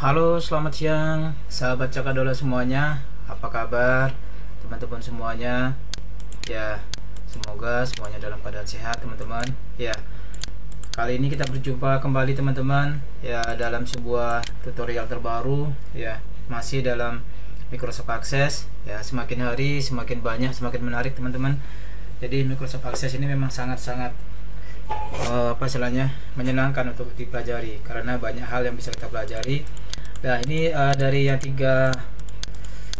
Halo, selamat siang, sahabat Cakadola semuanya. Apa kabar, teman-teman semuanya? Ya, semoga semuanya dalam keadaan sehat, teman-teman. Ya, kali ini kita berjumpa kembali, teman-teman. Ya, dalam sebuah tutorial terbaru. Ya, masih dalam Microsoft Access. Ya, semakin hari semakin banyak, semakin menarik, teman-teman. Jadi Microsoft Access ini memang sangat-sangat apa istilahnya menyenangkan untuk dipelajari karena banyak hal yang bisa kita pelajari. Nah, ini dari yang tiga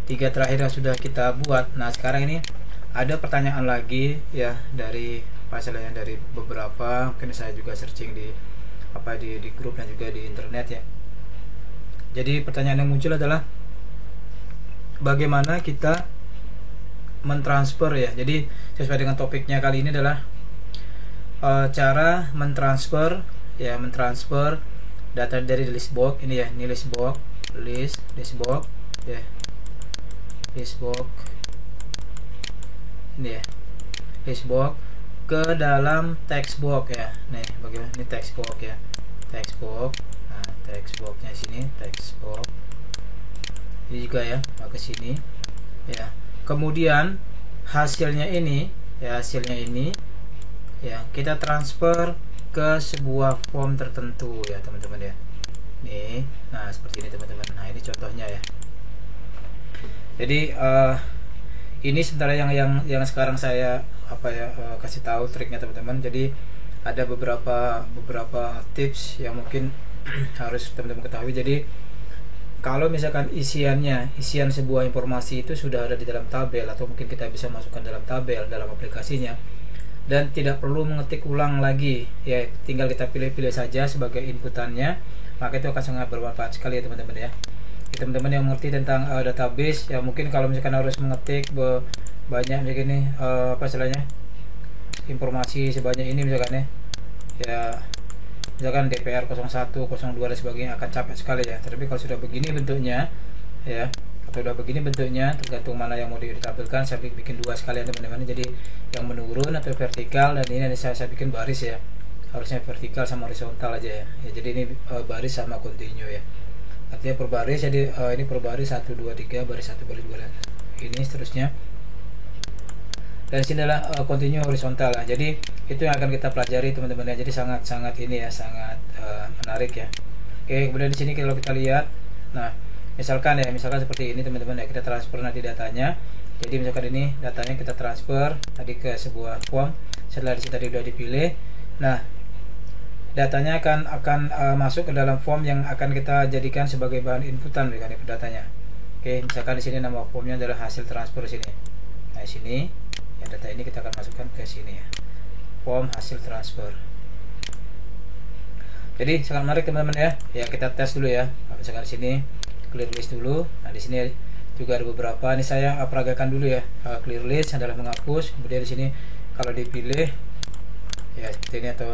terakhir yang sudah kita buat. Nah, sekarang ini ada pertanyaan lagi ya dari apa istilahnya dari beberapa, mungkin saya juga searching di grup dan juga di internet ya. Jadi pertanyaan yang muncul adalah bagaimana kita mentransfer ya. Jadi sesuai dengan topiknya kali ini adalah cara mentransfer data dari list box ini ya. Ini list box ya, list box ini ya, list box ke dalam text box ya. Nih, bagaimana ini text box ya, text box. Nah, text boxnya sini, text box ini juga ya, ke sini ya. Kemudian hasilnya ini ya, ya kita transfer ke sebuah form tertentu ya, teman-teman ya. Nih, nah seperti ini, teman-teman. Nah, ini contohnya ya. Jadi ini sebentar yang sekarang saya kasih tahu triknya, teman-teman. Jadi ada beberapa tips yang mungkin harus teman-teman ketahui. Jadi kalau misalkan isian sebuah informasi itu sudah ada di dalam tabel, atau mungkin kita bisa masukkan dalam tabel dalam aplikasinya, dan tidak perlu mengetik ulang lagi ya, tinggal kita pilih-pilih saja sebagai inputannya, maka itu akan sangat bermanfaat sekali ya, teman-teman ya. Teman-teman yang mengerti tentang database ya, mungkin kalau misalkan harus mengetik banyak begini apa istilahnya informasi sebanyak ini misalkan ya, misalkan DPR 01, 02 dan sebagainya, akan capek sekali ya. Tapi kalau sudah begini bentuknya ya, atau udah begini bentuknya, tergantung mana yang mau ditampilkan, saya bikin dua sekalian, teman-teman. Jadi yang menurun atau vertikal, dan ini saya bikin baris ya, harusnya vertikal sama horizontal aja ya. Jadi ini baris sama continue ya, artinya per baris. Jadi ini per baris 1 2 3, baris 1 baris 2 dan ini seterusnya. Dan sini adalah continue horizontal lah. Jadi itu yang akan kita pelajari, teman-teman ya. Jadi sangat ini ya, sangat menarik ya. Oke, kemudian di sini kalau kita lihat, nah misalkan seperti ini, teman-teman ya, kita transfer nanti datanya. Jadi misalkan ini datanya kita transfer tadi ke sebuah form. Setelah di sini tadi sudah dipilih, nah datanya akan masuk ke dalam form yang akan kita jadikan sebagai bahan inputan dengan datanya. Oke, misalkan di sini nama formnya adalah hasil transfer sini. Nah, di sini ya, data ini kita akan masukkan ke sini ya, form hasil transfer. Jadi sangat menarik, teman-teman ya. Ya, kita tes dulu ya. Nah, misalkan di sini clear list dulu. Nah, di sini juga ada beberapa. Ini saya peragakan dulu ya. Clear list adalah menghapus. Kemudian di sini kalau dipilih ya seperti ini, atau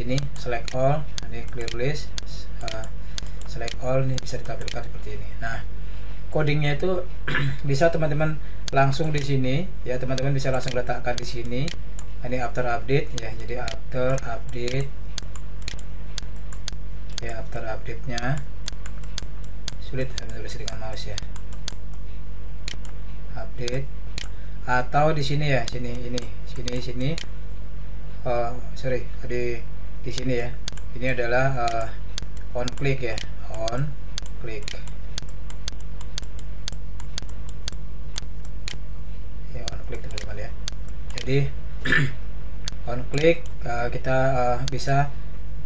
ini select all. Ini clear list, select all, ini bisa ditampilkan seperti ini. Nah, codingnya itu bisa teman-teman langsung di sini ya, teman-teman bisa langsung letakkan di sini. Ini after update ya, jadi after update ya, after update-nya sulit menulis dengan mouse ya, update. Atau di sini ya, sini sorry, di sini ya, ini adalah on click ya, on click ya, on click, teman-teman ya. Jadi on click kita bisa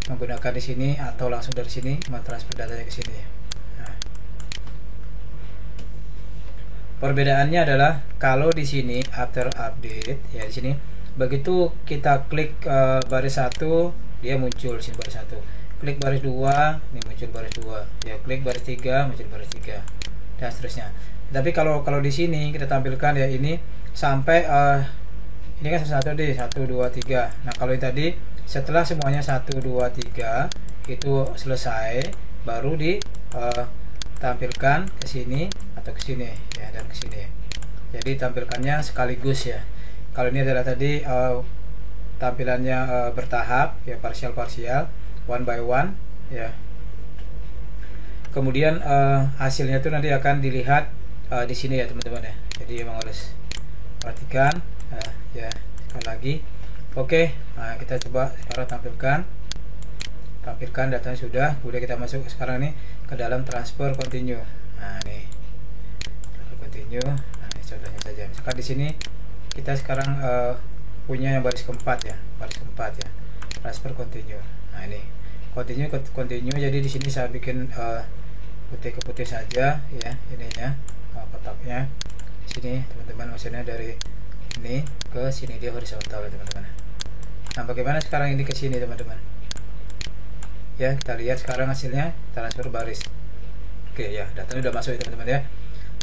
menggunakan di sini atau langsung dari sini mentransfer datanya ke sini ya. Nah, perbedaannya adalah kalau di sini after update ya, di sini begitu kita klik baris 1, dia muncul sini baris 1. Klik baris 2, ini muncul baris 2 ya. Klik baris 3, muncul baris 3 dan seterusnya. Tapi kalau di sini kita tampilkan ya, ini sampai ini kan 1 deh, 1 2 3. Nah, kalau yang tadi setelah semuanya 1 2 3 itu selesai, baru ditampilkan ke sini atau ke sini ya, dan ke sini. Jadi tampilkannya sekaligus ya. Kalau ini adalah tadi tampilannya bertahap ya, parsial one by one ya. kemudian hasilnya itu nanti akan dilihat di sini ya teman-teman ya. Jadi emang harus perhatikan ya sekali lagi. Oke, nah kita coba sekarang tampilkan datanya sudah. Kemudian kita masuk sekarang nih ke dalam transfer continue. Nah nih transfer continue. Nah ini contohnya saja. Misalkan di sini kita sekarang punya yang baris keempat ya, transfer continue. Nah ini continue. Jadi di sini saya bikin putih ke putih saja ya, ininya kotaknya. Di sini teman-teman, maksudnya dari ini ke sini dia horizontal ya teman-teman. Nah bagaimana sekarang ini ke sini teman-teman? Ya kita lihat sekarang hasilnya transfer baris. Oke ya, datanya udah masuk ya teman-teman ya.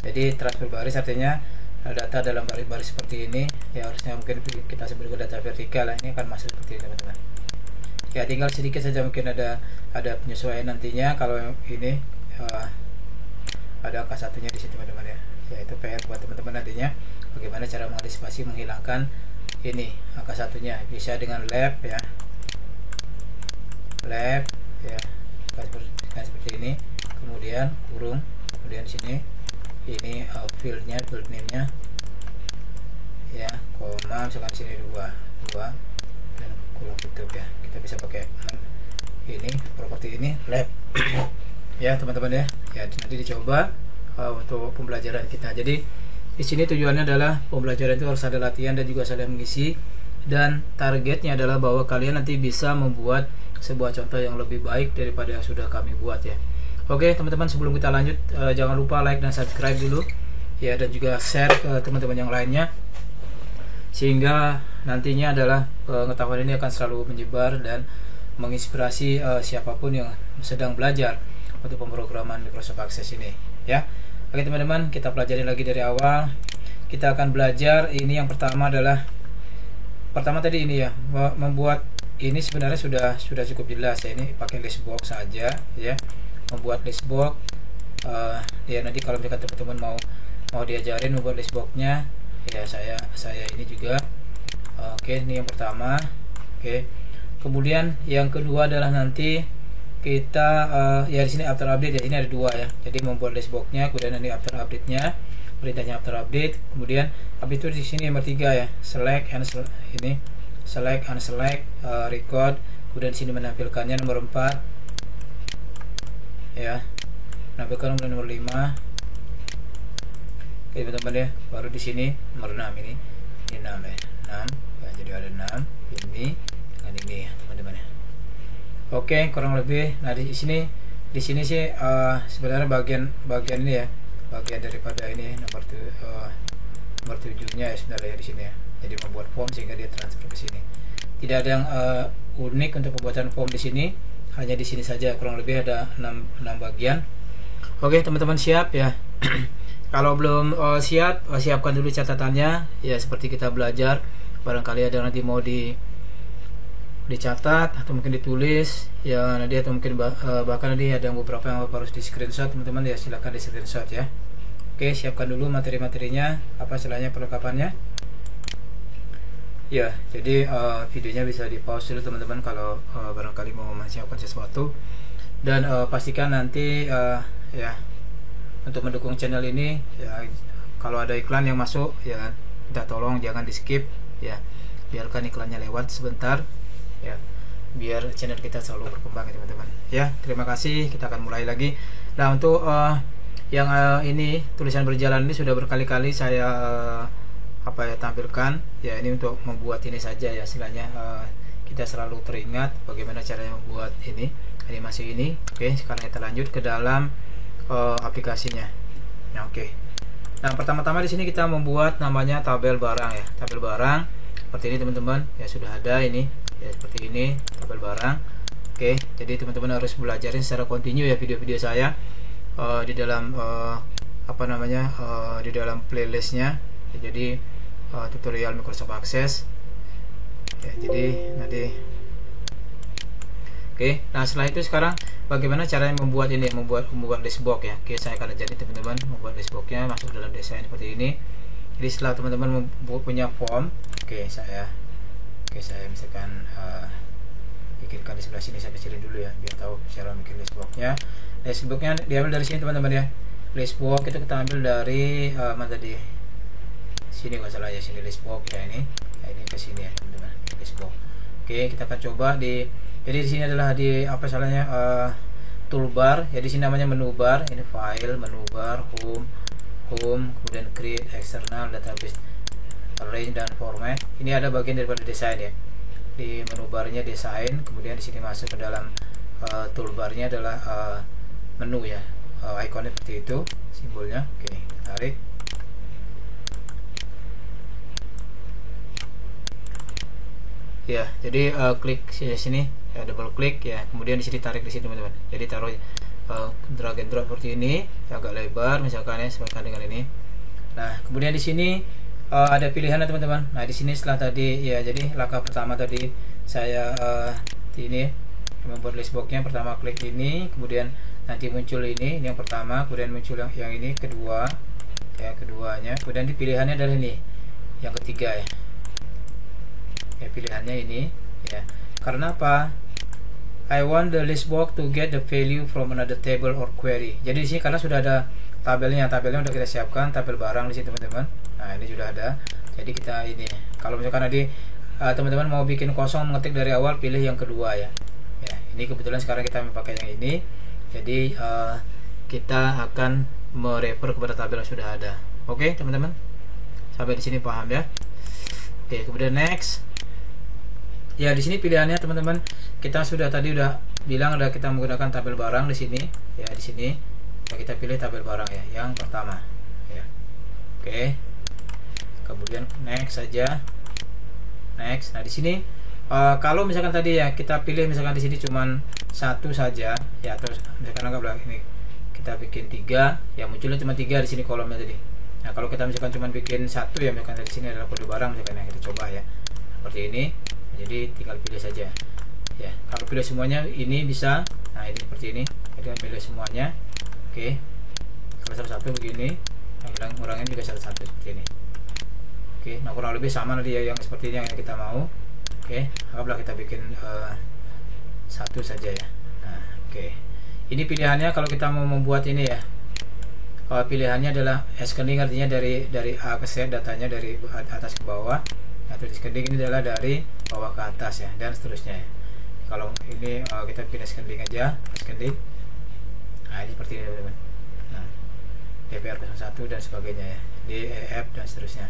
Jadi transfer baris artinya data dalam baris-baris seperti ini ya, harusnya mungkin kita sebut data vertikal. Ini akan masuk seperti ini teman-teman. Ya tinggal sedikit saja mungkin ada penyesuaian nantinya kalau ini ada angka satunya di sini teman-teman ya. Ya itu PR buat teman-teman nantinya, bagaimana cara mengantisipasi menghilangkan ini angka satunya. Bisa dengan lab ya, seperti ini, kemudian kurung, kemudian sini ini field name-nya ya, koma, misalkan sini dua dan kurung tutup ya. Kita bisa pakai ini properti ini lab ya teman-teman ya. Ya nanti dicoba untuk pembelajaran kita. Jadi di sini tujuannya adalah pembelajaran itu harus ada latihan dan juga saling mengisi, dan targetnya adalah bahwa kalian nanti bisa membuat sebuah contoh yang lebih baik daripada yang sudah kami buat ya. Oke teman-teman, sebelum kita lanjut jangan lupa like dan subscribe dulu ya, dan juga share ke teman-teman yang lainnya, sehingga nantinya adalah pengetahuan ini akan selalu menyebar dan menginspirasi siapapun yang sedang belajar untuk pemrograman Microsoft Access ini ya. Oke teman-teman, kita pelajari lagi dari awal. Kita akan belajar ini. Yang pertama adalah tadi ini ya, membuat ini sebenarnya sudah cukup jelas ya. Ini pakai list box saja ya, membuat list box ya. Nanti kalau misalkan teman-teman mau diajarin membuat list boxnya ya, saya ini juga. Oke, ini yang pertama. Oke, kemudian yang kedua adalah nanti kita ya di sini after update ya, ini ada dua ya. Jadi membuat list boxnya, kemudian nanti after update-nya, perintahnya after update. Kemudian habis itu di sini nomor 3 ya, select and select record. Kemudian di sini menampilkannya nomor 4 ya, menampilkan nomor 5. Oke teman-teman ya, baru di sini nomor 6 ini 6 ya, 6 ya. Jadi ada 6 ini dengan ini ya teman-teman ya. Oke, kurang lebih. Nah di sini sih sebenarnya bagian ini ya, bagian daripada ini nomor 7-nya ya sebenarnya di sini ya. Jadi membuat form sehingga dia transfer ke sini. Tidak ada yang unik untuk pembuatan form di sini, hanya di sini saja. Kurang lebih ada 6 bagian. Oke teman-teman, siap ya. Kalau belum siap, siapkan dulu catatannya ya, seperti kita belajar. Barangkali ada nanti mau dicatat atau mungkin ditulis ya nanti, atau mungkin bahkan nanti ada beberapa yang harus di screenshot teman-teman ya, silahkan di screenshot ya. Oke, siapkan dulu materi-materinya, apa istilahnya perlengkapannya ya. Jadi videonya bisa di pause dulu teman-teman kalau barangkali mau menyiapkan sesuatu, dan pastikan nanti ya untuk mendukung channel ini ya, kalau ada iklan yang masuk ya minta tolong jangan di skip ya, biarkan iklannya lewat sebentar ya, biar channel kita selalu berkembang ya teman-teman ya. Terima kasih, kita akan mulai lagi. Nah untuk yang ini tulisan berjalan ini sudah berkali-kali saya tampilkan ya. Ini untuk membuat ini saja ya, istilahnya kita selalu teringat bagaimana caranya membuat ini animasi ini. Oke, sekarang kita lanjut ke dalam aplikasinya. Nah oke, nah pertama-tama di sini kita membuat namanya tabel barang ya, tabel barang seperti ini teman-teman ya. Sudah ada ini ya, seperti ini tabel barang. Oke, jadi teman-teman harus belajarin secara kontinu ya video-video saya di dalam di dalam playlistnya ya. Jadi tutorial Microsoft Access ya, jadi nanti oke. Nah setelah itu sekarang bagaimana caranya membuat ini, membuat list box ya. Oke, saya akan ajarin teman-teman membuat list boxnya, masuk dalam desain seperti ini. Jadi setelah teman-teman punya form, oke saya misalkan bikinkan di sebelah sini. Saya kecilin dulu ya biar tahu cara bikin listboxnya. Listboxnya diambil dari sini teman-teman ya. Listbox itu kita ambil dari mana tadi, sini nggak salah ya, sini listbox ya, ini ya, ini ke sini ya teman-teman, listbox. Oke, kita akan coba jadi di sini adalah di apa salahnya, toolbar ya, di sini namanya menu bar. Ini file, menu bar, home, kemudian create external database, arrange dan format. Ini ada bagian daripada desain ya. Di menu barnya desain, kemudian di sini masuk ke dalam toolbarnya adalah menu ya, ikonnya seperti itu simbolnya. Oke, tarik. Ya, jadi klik sini ya, double klik ya, kemudian di sini tarik di sini teman-teman. Jadi taruh drag and drop seperti ini, agak lebar misalkan ya, sesuaikan dengan ini. Nah, kemudian di sini ada pilihannya teman-teman. Nah, di sini setelah tadi ya, jadi langkah pertama tadi saya ini membuat listboxnya. Pertama klik ini, kemudian nanti muncul ini yang pertama, kemudian muncul yang ini kedua ya, keduanya, kemudian di pilihannya adalah ini yang ketiga ya. Ya, pilihannya ini ya. Karena apa? I want the listbox to get the value from another table or query. Jadi di sini karena sudah ada tabelnya udah kita siapkan, tabel barang di sini teman-teman. Nah, ini sudah ada. Jadi kita ini, kalau misalkan tadi teman-teman mau bikin kosong, mengetik dari awal, pilih yang kedua ya. Ya, ini kebetulan sekarang kita memakai yang ini. Jadi kita akan merefer kepada tabel yang sudah ada. Oke, teman-teman. Sampai di sini paham ya? Oke, kemudian next. Ya, di sini pilihannya teman-teman, kita sudah tadi udah bilang ada kita menggunakan tabel barang di sini ya, di sini ya, kita pilih tabel barang ya yang pertama ya. Oke, kemudian next saja, next. Nah, di sini kalau misalkan tadi ya kita pilih misalkan di sini cuman satu saja ya, atau misalkan anggaplah ini kita bikin 3 ya, munculnya cuma 3 di sini kolomnya tadi. Nah, kalau kita misalkan cuma bikin satu ya, misalkan dari sini adalah kode barang misalkan yang kita coba ya, seperti ini. Jadi tinggal pilih saja ya. Kalau pilih semuanya ini bisa. Nah, ini seperti ini, kita pilih semuanya. Oke, kalau satu-satu begini, yang ngurangin juga satu-satu seperti ini. Oke, nah kurang lebih sama tadi ya, yang seperti ini yang kita mau. Oke, anggaplah kita bikin satu saja ya. Nah, oke, ini pilihannya kalau kita mau membuat ini ya. Pilihannya adalah ascending, artinya dari A ke Z, datanya dari atas ke bawah. Atau descending ini adalah dari bawah ke atas ya, dan seterusnya ya. Kalau ini kita pilih ascending aja, ascending. Nah, ini seperti ini teman-teman. Nah, DPR 01 dan sebagainya ya, DEF dan seterusnya.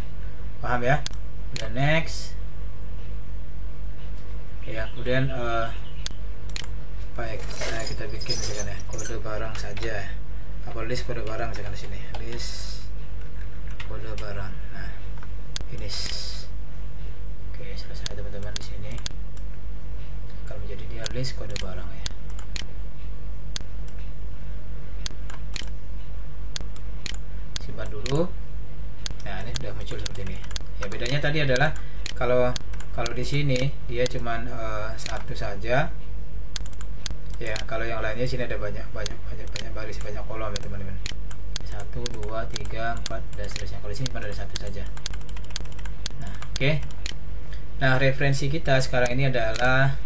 Paham ya? Dan next ya, kemudian apa ya, kita bikin misalkan ya, kode barang saja, apa list kode barang misalkan di sini, list kode barang. Nah, finish. Oke, selesai teman-teman. Di sini akan menjadi dia list kode barang ya. Simpan dulu. Nah, ini sudah muncul seperti ini. Ya, bedanya tadi adalah kalau di sini dia cuman satu saja. Ya, kalau yang lainnya sini ada banyak baris, banyak kolom ya teman-teman. 1, 2, 3, 4 dan seterusnya. Kalau di sini cuma ada satu saja. Nah, oke. Nah, referensi kita sekarang ini adalah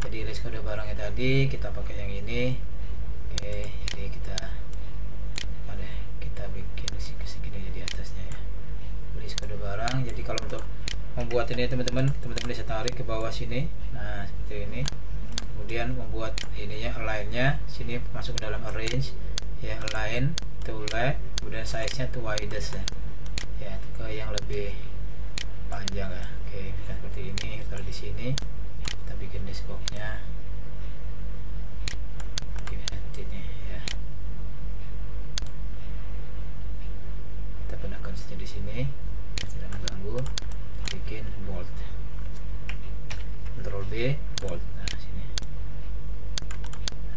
jadi list kode barangnya tadi kita pakai yang ini. Oke, jadi kita bikin segini di atasnya ya, list kode barang. Jadi kalau untuk membuat ini teman-teman bisa tarik ke bawah sini. Nah, seperti ini. Kemudian membuat ininya, align-nya sini masuk ke dalam arrange ya, align to left, kemudian size-nya to widest ya, ke yang lebih panjang ya. Oke, seperti ini. Kalau di sini kita bikin listbox-nya ini ya, kita gunakan saja di sini, tidak mengganggu. Bikin bold, Ctrl B, bold. Nah, sini,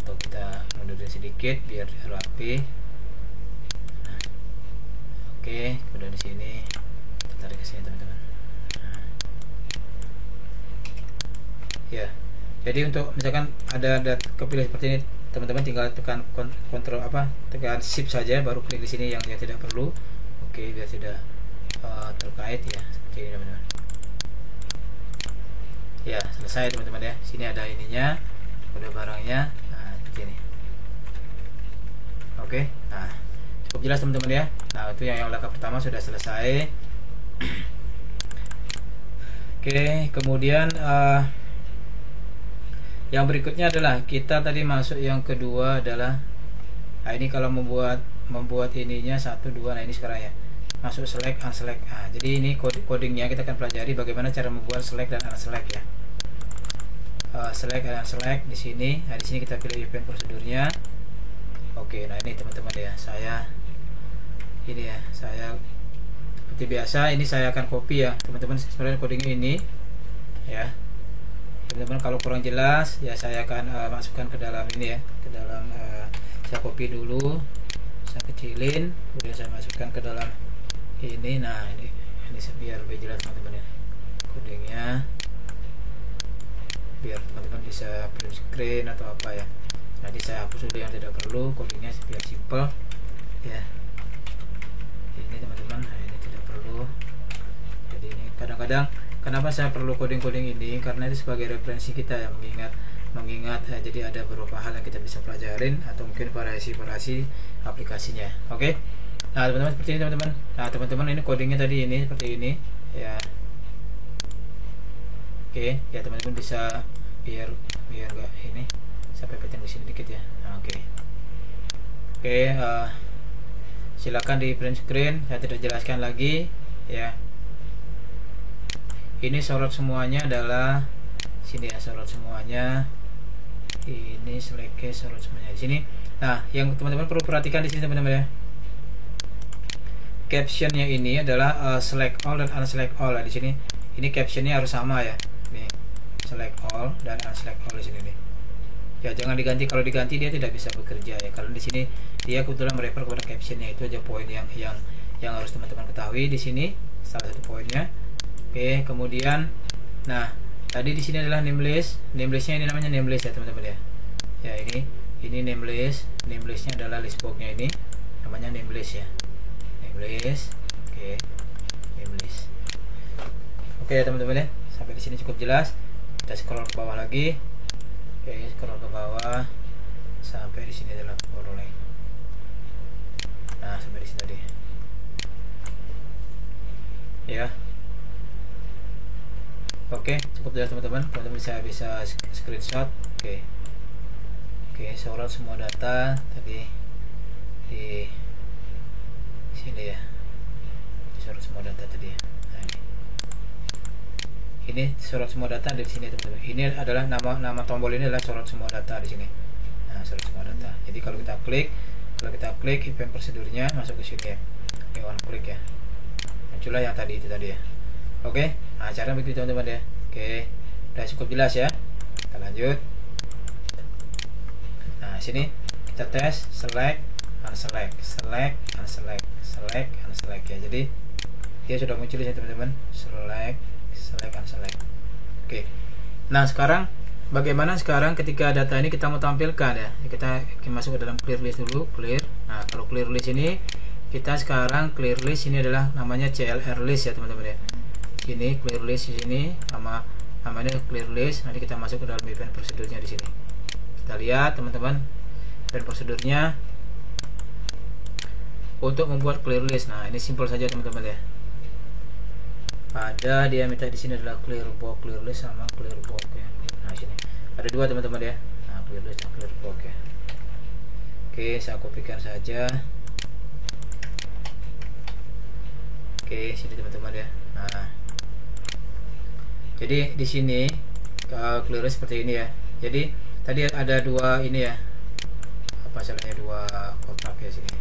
atau kita mundurin sedikit biar rapi. Nah, oke, kemudian di sini kita tarik ke sini teman-teman. Ya, jadi untuk misalkan ada kepilih seperti ini teman-teman, tinggal tekan kontrol tekan shift saja, baru klik di sini yang tidak perlu. Oke, biar tidak terkait ya, seperti ini teman-teman. Ya, selesai. selesai teman-teman ya. Sini ada ininya, kode barangnya. Nah, seperti ini. Oke. Nah, cukup jelas teman-teman ya. Nah, itu yang langkah pertama sudah selesai. Oke, kemudian yang berikutnya adalah kita tadi masuk yang kedua adalah, nah ini kalau membuat ininya 1, 2. Nah ini sekarang ya, masuk select, unselect. Nah, jadi ini codingnya kita akan pelajari bagaimana cara membuat select dan unselect ya. Select dan unselect di sini. Nah di sini kita pilih event prosedurnya. Oke, nah ini teman-teman ya, saya seperti biasa ini saya akan copy ya teman-teman, sebenarnya coding ini ya teman-teman. Kalau kurang jelas ya saya akan masukkan ke dalam ini ya, ke dalam saya copy dulu, saya kecilin, kemudian saya masukkan ke dalam ini. Nah ini biar lebih jelas teman-teman ya codingnya, biar teman-teman bisa print screen atau apa ya. Nanti saya hapus dulu yang tidak perlu, codingnya biar simple ya. Ini teman-teman, nah ini tidak perlu. Jadi ini kadang-kadang kenapa saya perlu coding-coding ini, karena itu sebagai referensi kita ya, mengingat jadi ada beberapa hal yang kita bisa pelajarin atau mungkin variasi aplikasinya. Oke. Nah teman-teman seperti ini teman-teman. Nah teman-teman ini codingnya tadi ini seperti ini ya. Oke ya teman-teman, bisa biar enggak ini sampai petin di sini dikit ya. Nah, oke. Silakan di print screen, saya tidak jelaskan lagi ya. Ini sorot semuanya adalah sini ya, sorot semuanya. Ini select case, sorot semuanya di sini. Nah, yang teman-teman perlu perhatikan di sini teman-teman ya. Captionnya ini adalah select all dan unselect all. Nah, di sini ini captionnya harus sama ya. Nih, select all dan unselect all di sini nih. Ya jangan diganti, kalau diganti dia tidak bisa bekerja ya. Kalau di sini dia kebetulan merefer kepada captionnya, itu aja poin yang harus teman-teman ketahui di sini, salah satu poinnya. Oke, kemudian nah tadi di sini adalah name listnya ini namanya name list ya teman-teman ya. Ya ini name listnya adalah list boxnya ini namanya name list ya, name list. Oke, name list. Oke ya teman-teman ya, sampai di sini cukup jelas. Kita scroll ke bawah lagi. Oke, scroll ke bawah sampai di sini adalah scrolling. Nah, sampai di sini tadi. Ya. Oke, cukup jelas teman-teman. Teman-teman bisa screenshot. Oke, sorot semua data tadi di sini ya. Sorot semua data tadi ya. Nah, ini sorot semua data di sini teman-teman. Ini adalah nama tombol ini adalah sorot semua data di sini. Nah, sorot semua data. Jadi kalau kita klik event prosedurnya masuk ke sini ya. Ini one click ya. Muncullah yang tadi itu tadi ya. Oke. Nah, cara begitu teman-teman ya. Oke. Udah cukup jelas ya. Kita lanjut. Nah, sini kita tes select, unselect, select, unselect, select, unselect ya. Jadi dia sudah muncul ya teman-teman. Select, unselect. Oke. Nah, sekarang bagaimana sekarang ketika data ini kita mau tampilkan ya? Kita masuk ke dalam clear list dulu, clear. Nah, kalau clear list ini kita sekarang clear list ini adalah namanya CLR list ya teman-teman ya. Ini clear list di sini, namanya clear list. Nanti kita masuk ke dalam event prosedurnya di sini. Kita lihat teman-teman event prosedurnya untuk membuat clear list. Nah, ini simple saja teman-teman ya. Dia minta di sini adalah clear box, clear list sama clear box ya. Nah, sini ada dua teman-teman ya. Nah, clear list dan clear box ya. Oke, saya kopikan saja. Oke, sini teman-teman ya. Nah, jadi di sini clear list seperti ini ya. Jadi tadi ada dua ini ya. Apa salahnya dua kotak ya sini.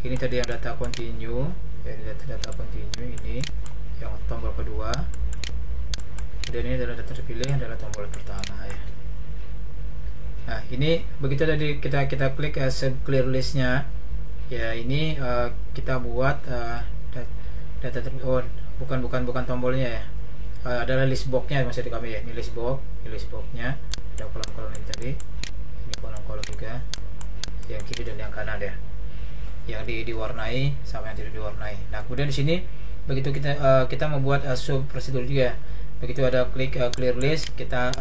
Ini tadi yang data continue. Ya, ini data continue ini yang tombol kedua. Dan ini adalah data terpilih adalah tombol pertama ya. Nah, ini begitu tadi kita klik clear listnya. Ya, ini kita buat data bukan tombolnya ya. Adalah list boxnya maksud kami ya. Ini list boxnya ada kolom-kolom ini tadi. Ini kolom-kolom juga yang kiri dan yang kanan ya, yang diwarnai sama yang tidak diwarnai. Nah, kemudian di sini begitu kita membuat sub prosedur juga. Begitu ada klik clear list, kita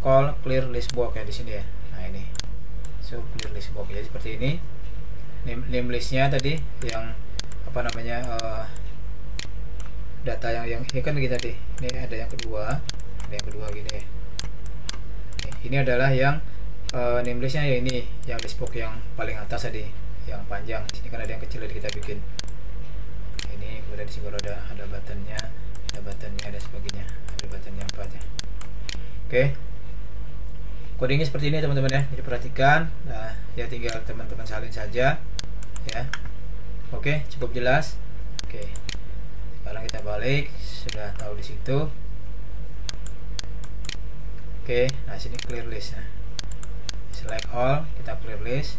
call clear list box ya di sini ya. Nah ini, so clear list box jadi seperti ini. Name listnya tadi yang apa namanya data yang ini kan kita tadi. Ini ada yang kedua, gini. Ini adalah yang name listnya ya, ini yang list box yang paling atas tadi, yang panjang. Di sini kan ada yang kecil tadi kita bikin. Ini kemudian di sini baru ada buttonnya, ada sebagainya, ada buttonnya 4 ya. Oke. Codingnya seperti ini teman-teman ya, jadi perhatikan. Nah, ya tinggal teman-teman salin saja ya. Oke, cukup jelas. Oke, sekarang kita balik, sudah tahu di situ. Oke, nah sini clear list. Nah, select all, kita clear list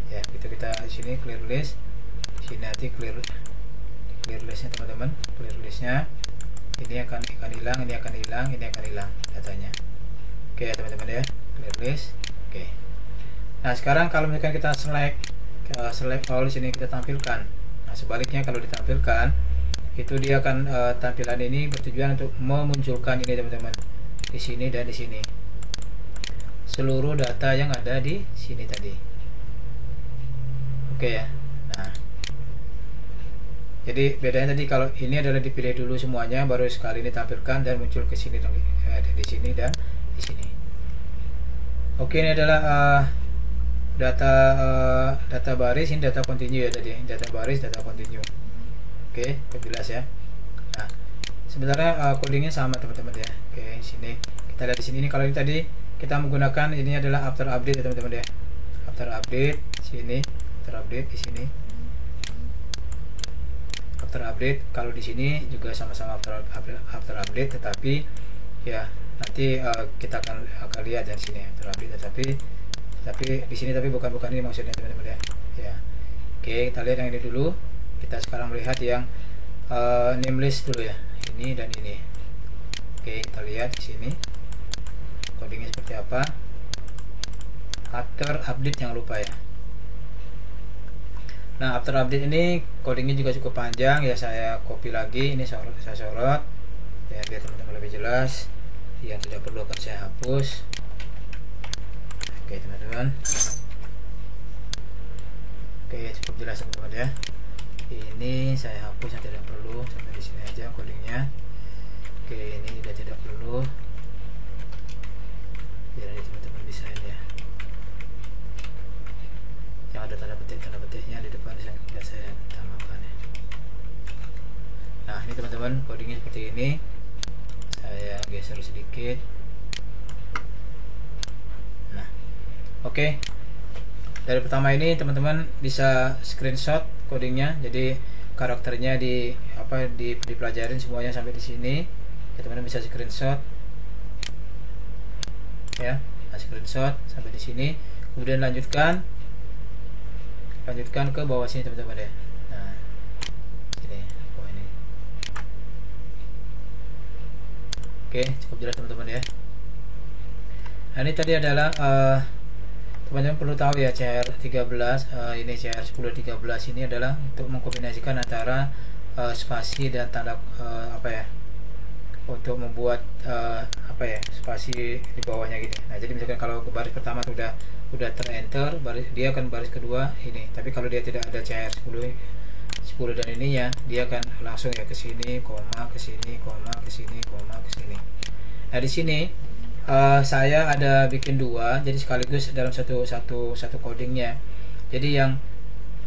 ya. Gitu kita di sini clear list, sini nanti clear listnya teman-teman. Clear listnya ini akan hilang, ini akan hilang, ini akan hilang datanya. Oke ya teman-teman ya, clear list. Oke. Nah sekarang kalau misalkan kita select all, sini kita tampilkan. Nah sebaliknya kalau ditampilkan, itu dia akan tampilan ini bertujuan untuk memunculkan ini teman-teman, di sini dan di sini, seluruh data yang ada di sini tadi. Oke ya. Nah jadi bedanya tadi, kalau ini adalah dipilih dulu semuanya, baru sekali ini tampilkan dan muncul ke sini, di sini dan di sini. Oke, ini adalah data baris, ini data continue ya tadi, data baris, data continue. Oke, jelas ya. Nah, sebenarnya codingnya sama teman-teman ya. Oke, sini kita lihat di sini. Ini kalau ini tadi kita menggunakan ini adalah after update ya teman-teman ya. After update sini, after update di sini. After update, kalau di sini juga sama-sama after update, tetapi ya nanti kita akan lihat dari sini after update, tapi di sini tapi bukan ini maksudnya teman-teman ya. Ya. Oke, kita lihat yang ini dulu. Kita sekarang melihat yang name list dulu ya. Ini dan ini. Oke, kita lihat di sini codingnya seperti apa. After update jangan lupa ya. Nah, after update ini codingnya juga cukup panjang ya, saya copy lagi, ini saya sorot ya biar teman-teman lebih jelas. Yang tidak perlu akan saya hapus. Oke teman-teman. Oke, cukup jelas teman-teman ya. Ini saya hapus yang tidak perlu, sampai di sini aja codingnya. Oke, ini juga tidak perlu, biar teman-teman bisa ini ya. Yang ada tanda petiknya di depan tidak saya tambahkan ya. Nah ini teman-teman, codingnya seperti ini. Saya geser sedikit. Nah oke. Dari pertama ini teman-teman bisa screenshot codingnya, jadi karakternya dipelajarin semuanya sampai di sini ya, teman-teman bisa screenshot ya. Nah, screenshot sampai di sini, kemudian lanjutkan ke bawah sini teman-teman ya. Nah sini bawah ini. Oke, cukup jelas teman-teman ya. Nah ini tadi adalah teman-teman perlu tahu ya, CR13 ini CR1013 ini adalah untuk mengkombinasikan antara spasi dan tanda untuk membuat spasi di bawahnya gitu. Nah jadi misalkan kalau baris pertama udah terenter, dia akan baris kedua ini, tapi kalau dia tidak ada CR10 dan ininya, dia akan langsung ya ke sini, koma ke sini, koma ke sini, koma ke sini. Nah di sini saya ada bikin dua, jadi sekaligus dalam satu codingnya. Jadi yang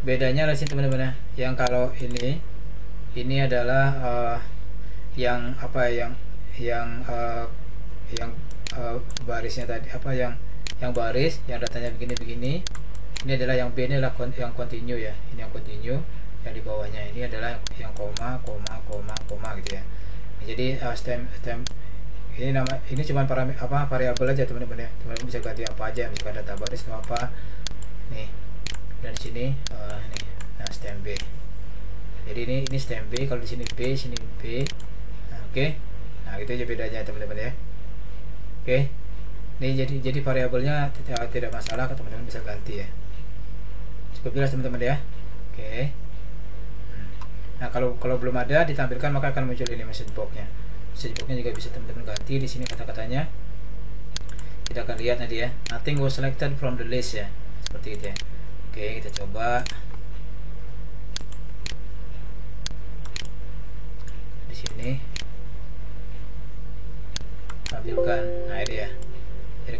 bedanya adalah sini teman-teman ya. Yang kalau ini adalah yang barisnya tadi yang baris yang datanya begini. Ini adalah yang B, ini adalah yang continue ya. Ini yang continue, yang di bawahnya ini adalah yang koma gitu ya. Jadi stem ini cuma variabel aja teman-teman ya. Teman-teman bisa ganti apa aja, misalkan data baris atau apa nih. Dan di sini nih, nah stem B. Jadi ini stem B, kalau di sini B, sini B. Nah, oke. Nah, itu aja bedanya teman-teman ya. Oke. Ini jadi variabelnya tidak masalah, teman-teman bisa ganti ya. Cukup jelas teman-teman ya. Oke. Nah, kalau belum ada ditampilkan, maka akan muncul ini message box-nya. Message box-nya juga bisa teman-teman ganti di sini kata-katanya. Kita akan lihat nanti ya. Nothing was selected from the list ya. Seperti itu ya. Oke, kita coba. Di sini tampilkan. Nah, ini ya. Jadi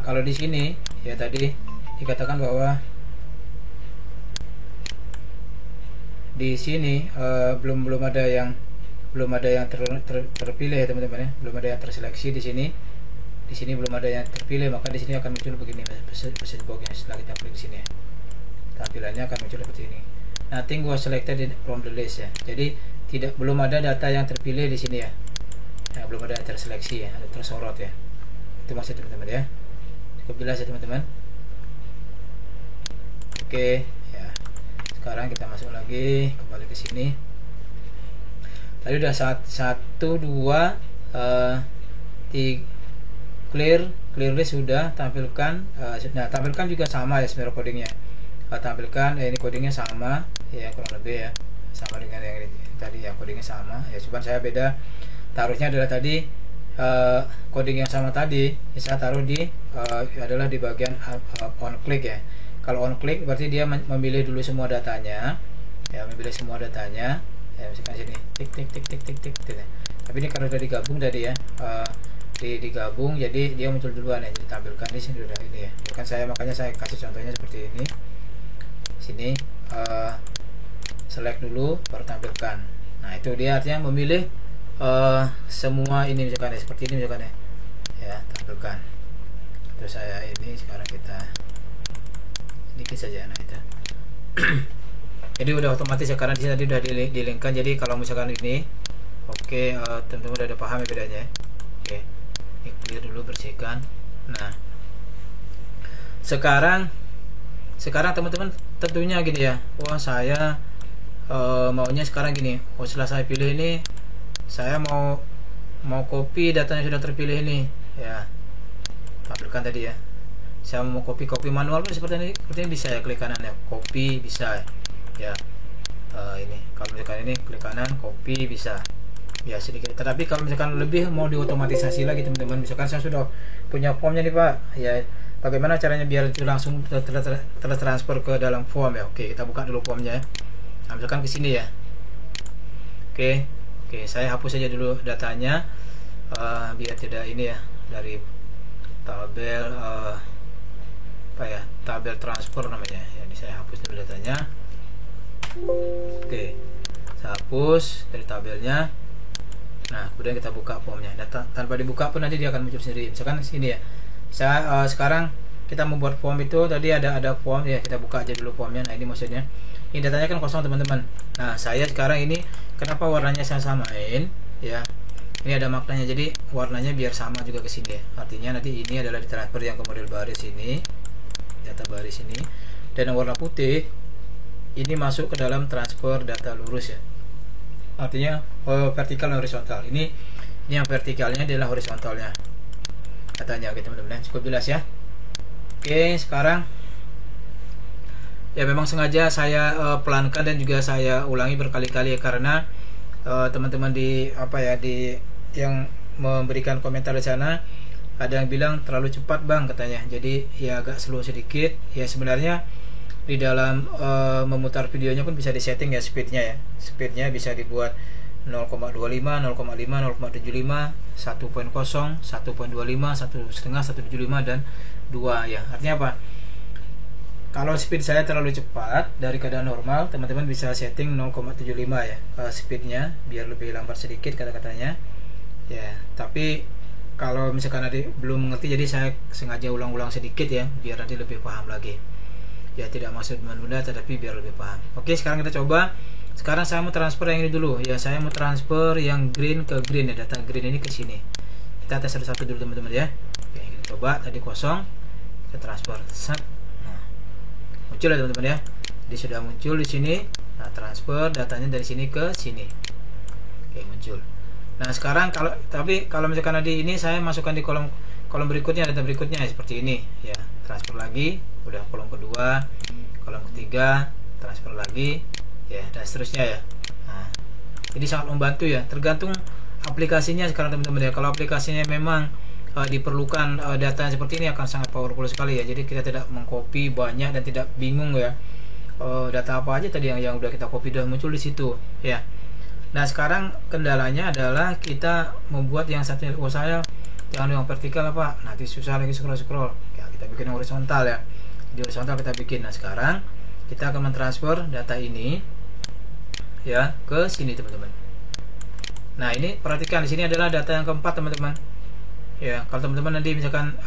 kalau di sini ya tadi dikatakan bahwa di sini belum ada yang terpilih ya teman-teman ya, belum ada yang terseleksi di sini. Di sini belum ada yang terpilih, maka di sini akan muncul begini message box-nya. Setelah kita klik di sini ya, tampilannya akan muncul seperti ini. Nothing was selected from the list ya. Jadi belum ada data yang terpilih di sini ya. Nah, belum ada yang terseleksi ya, atau tersorot ya. Itu maksud teman-teman ya. Cukup jelas ya teman-teman. Oke ya. Sekarang kita masuk lagi, kembali ke sini. Tadi udah 1 2 clear list sudah tampilkan. Nah, tampilkan juga sama ya sebenarnya codingnya. Tampilkan ini codingnya sama ya, kurang lebih ya, sama dengan yang tadi ya, codingnya sama ya, cuman saya beda taruhnya adalah tadi coding yang sama tadi ya, saya taruh di adalah di bagian on click ya. Kalau on click berarti dia memilih dulu semua datanya ya, memilih semua datanya ya, misalkan sini tik tik tik tik tik tik, tik. Tapi ini karena udah digabung tadi ya, digabung jadi dia muncul duluan ya, jadi tampilkan di sini udah ini ya. Bukan saya, makanya saya kasih contohnya seperti ini. Sini select dulu baru tampilkan. Nah, itu dia artinya memilih semua ini misalkan ya, seperti ini misalkan ya, tampilkan. Terus saya ini sekarang kita sedikit saja. Nah, itu jadi udah otomatis ya, karena di sini tadi udah dilinkkan. Jadi kalau misalkan ini oke, teman-teman udah ada paham ya bedanya. Oke, ini clear dulu, bersihkan. Nah, sekarang teman-teman tentunya gini ya, wah saya maunya sekarang gini. Setelah saya pilih ini, saya mau copy datanya sudah terpilih ini ya, tampilkan tadi ya. Saya mau copy manual pun seperti ini bisa ya, klik kanan ya, copy bisa ya. Ini kalau misalkan ini klik kanan copy bisa ya sedikit. Tetapi kalau misalkan lebih mau diotomatisasi lagi teman-teman, misalkan saya sudah punya formnya nih Pak ya, bagaimana caranya biar itu langsung tertransfer ke dalam form ya. Oke, kita buka dulu formnya ya. Nah, misalkan ke sini ya. Oke, saya hapus saja dulu datanya biar tidak ini ya, dari tabel apa ya, tabel transfer namanya ya. Ini saya hapus dulu datanya. Oke, saya hapus dari tabelnya. Nah, kemudian kita buka formnya. Tanpa dibuka pun nanti dia akan muncul sendiri. Misalkan sini ya, saya sekarang kita membuat form itu tadi ada form ya, kita buka aja dulu formnya. Nah, ini maksudnya ini datanya kan kosong teman-teman. Nah, saya sekarang ini kenapa warnanya saya samain ya, ini ada maknanya. Jadi warnanya biar sama juga ke sini ya. Artinya nanti ini adalah ditransfer yang ke model baris ini, data baris ini, dan yang warna putih ini masuk ke dalam transfer data lurus ya. Artinya vertikal dan horizontal. Ini yang vertikalnya adalah horizontalnya katanya. Oke teman-teman, cukup jelas ya. Oke, sekarang ya memang sengaja saya pelankan dan juga saya ulangi berkali-kali ya, karena teman-teman di yang memberikan komentar di sana ada yang bilang terlalu cepat Bang katanya, jadi ya agak slow sedikit ya. Sebenarnya di dalam memutar videonya pun bisa disetting ya speednya ya. Speednya bisa dibuat 0,25, 0,5, 0,75, 1.0, 1.25, 1,5, 1.75 dan 2 ya. Artinya apa? Kalau speed saya terlalu cepat dari keadaan normal, teman-teman bisa setting 0,75 ya speednya biar lebih lambat sedikit kata-katanya ya. Tapi kalau misalkan nanti belum mengerti, jadi saya sengaja ulang-ulang sedikit ya biar nanti lebih paham lagi ya. Tidak maksud menunda, tetapi biar lebih paham. Oke, sekarang kita coba. Sekarang saya mau transfer yang ini dulu ya, saya mau transfer yang green ke green ya, data green ini ke sini. Kita tes satu-satu dulu teman-teman ya. Oke, kita coba. Tadi kosong, kita transfer set. Nah, muncul ya teman-teman ya, jadi sudah muncul di sini. Nah, transfer datanya dari sini ke sini. Oke, muncul. Nah, sekarang kalau misalkan tadi ini saya masukkan di kolom berikutnya, data berikutnya ya, seperti ini ya. Transfer lagi, udah kolom kedua, kolom ketiga, transfer lagi ya, dan seterusnya ya. Nah, Jadi sangat membantu ya, tergantung aplikasinya sekarang teman-teman ya. Kalau aplikasinya memang diperlukan data seperti ini akan sangat powerful sekali ya. Jadi kita tidak mengcopy banyak dan tidak bingung ya, data apa aja tadi yang udah kita copy udah muncul di situ ya. Nah sekarang kendalanya adalah kita membuat yang satunya, saya jangan yang vertikal apa, nanti susah lagi scroll ya, kita bikin horizontal ya. Di horizontal kita bikin. Nah sekarang kita akan mentransfer data ini ya ke sini teman-teman. Nah ini perhatikan, di sini adalah data yang keempat teman-teman ya. Kalau teman-teman nanti misalkan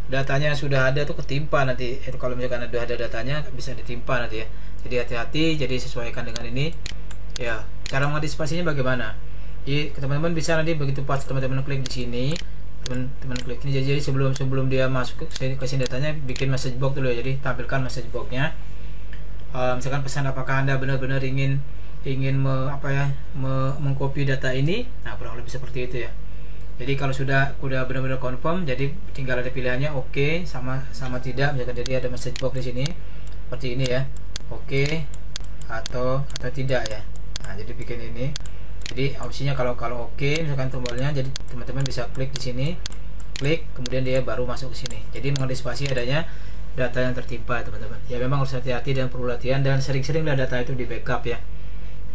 datanya sudah ada tuh ketimpa nanti itu, kalau misalkan ada datanya bisa ditimpa nanti ya. Jadi hati-hati, jadi sesuaikan dengan ini ya. Cara mengantisipasinya bagaimana? Jadi teman-teman bisa nanti begitu pas teman-teman klik di sini, teman-teman klik ini, jadi sebelum dia masuk ke sini datanya, bikin message box dulu ya. Jadi tampilkan message boxnya, misalkan pesan apakah Anda benar-benar ingin mengcopy data ini. Nah kurang lebih seperti itu ya. Jadi kalau sudah benar-benar confirm, jadi tinggal ada pilihannya oke sama tidak. Misalkan jadi ada message box di sini seperti ini ya, oke atau tidak ya. Nah jadi bikin ini, jadi opsinya kalau oke misalkan tombolnya, jadi teman-teman bisa klik di sini, klik kemudian dia baru masuk ke sini. Jadi mengantisipasi adanya data yang tertimpa teman-teman ya. Memang harus hati-hati dan perlu latihan, dan sering-seringlah data itu di backup ya.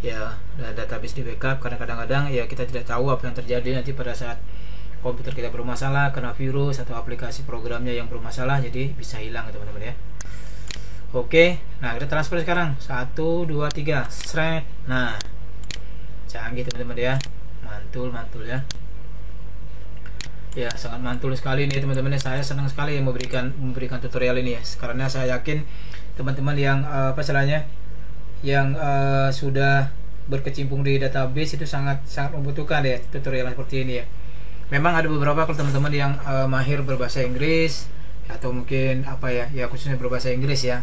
Ya database di backup, karena kadang-kadang ya kita tidak tahu apa yang terjadi nanti pada saat komputer kita bermasalah, kena virus atau aplikasi programnya yang bermasalah, jadi bisa hilang teman-teman ya. Oke, nah kita transfer sekarang 1 2 3 shred. Nah canggih teman-teman ya, mantul ya. Ya sangat mantul sekali nih teman-teman. Saya senang sekali memberikan tutorial ini ya, karena saya yakin teman-teman yang yang sudah berkecimpung di database itu sangat membutuhkan ya tutorial seperti ini ya. Memang ada beberapa kalau teman-teman yang mahir berbahasa Inggris atau mungkin khususnya berbahasa Inggris ya,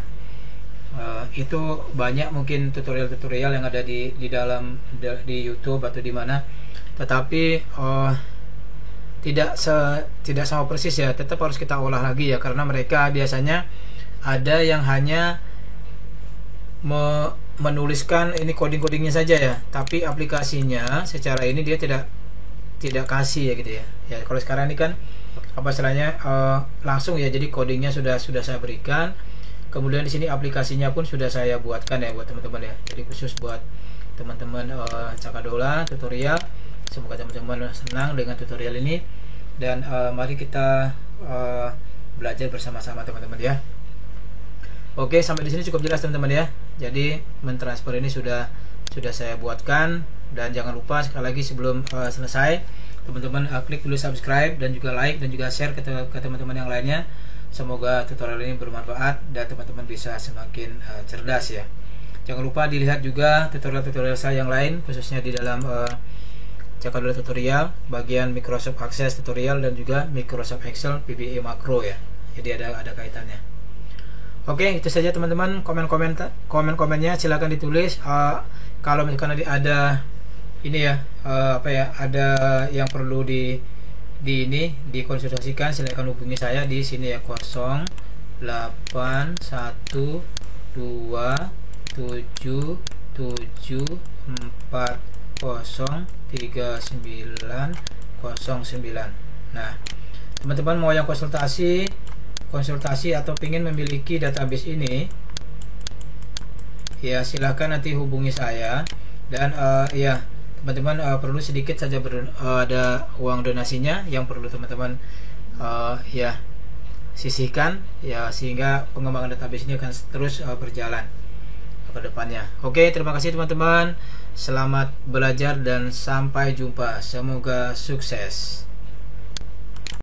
itu banyak mungkin tutorial yang ada di dalam di YouTube atau di mana, tetapi tidak sama persis ya, tetap harus kita olah lagi ya, karena mereka biasanya ada yang hanya menuliskan ini codingnya saja ya, tapi aplikasinya secara ini dia tidak kasih ya gitu ya. Ya kalau sekarang ini kan langsung ya, jadi codingnya sudah saya berikan, kemudian di sini aplikasinya pun sudah saya buatkan ya buat teman-teman ya. Jadi khusus buat teman-teman Cakadola tutorial. Semoga teman-teman senang dengan tutorial ini, dan mari kita belajar bersama-sama teman-teman ya. Oke, sampai di sini cukup jelas teman-teman ya. Jadi mentransfer ini sudah saya buatkan, dan jangan lupa sekali lagi sebelum selesai teman-teman klik dulu subscribe dan juga like dan juga share ke teman-teman yang lainnya. Semoga tutorial ini bermanfaat dan teman-teman bisa semakin cerdas ya. Jangan lupa dilihat juga tutorial-tutorial saya yang lain, khususnya di dalam Cakadola tutorial bagian Microsoft Access tutorial dan juga Microsoft Excel VBA makro ya. Jadi ada kaitannya. Oke, itu saja teman-teman. Komen-komennya silakan ditulis. Kalau misalkan ada ini ya, ada yang perlu dikonsultasikan, silakan hubungi saya di sini ya, 081777403909. Nah, teman-teman mau yang konsultasi atau ingin memiliki database ini ya, silahkan nanti hubungi saya. Dan ya teman-teman perlu sedikit saja ada uang donasinya yang perlu teman-teman sisihkan ya, sehingga pengembangan database ini akan terus berjalan ke depannya. Oke, terima kasih teman-teman, selamat belajar dan sampai jumpa, semoga sukses.